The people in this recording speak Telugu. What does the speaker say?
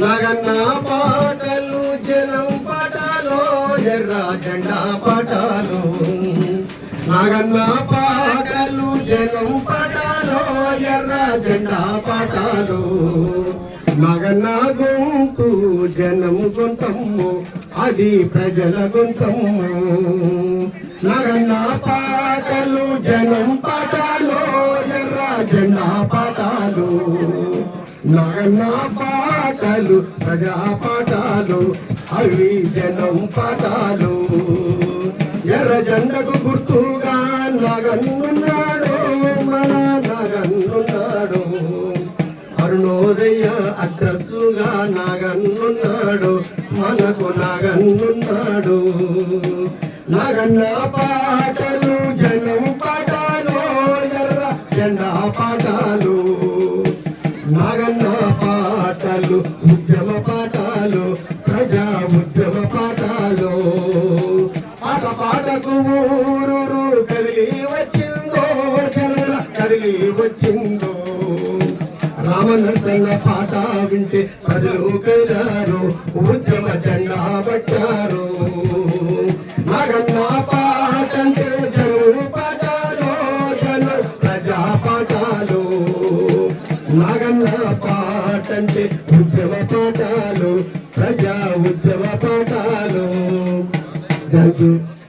నగన్న పాటలు జనం పాటలో ఎర్ర జెండా పాటలు నగన్న పాటలు జనం పాటలో ఎర్ర జెండా పాటలు నగన్న గొంతు జనం గొంతము అది ప్రజల గొంతము నగన్న పాటలు జనం పాటలో ఎర్ర జెండా పాటలు నగన్న పాటలు ప్రజా పాటలు అవి జనం పాటలు ఎర్ర జెండకు గుర్తుగా నగన్నున్నాడు మన నగన్నున్నాడు అరుణోదయ అడ్రస్సుగా నగన్నున్నాడు మనకు నగన్నున్నాడు నగన్న పాటలు జనం పాటలు ఎర్ర జెండా పాటలు నగన్న పాటలు ఉద్యమ పాటలు ప్రజా ఉద్యమ పాటలు పాట పాటకు ఊరు కదిలి వచ్చిందో జనుల కదిలి వచ్చిందో రామనర్తన్న పాట వింటే ప్రజలు కదిలారు ఉద్యమ జెండా పట్టారు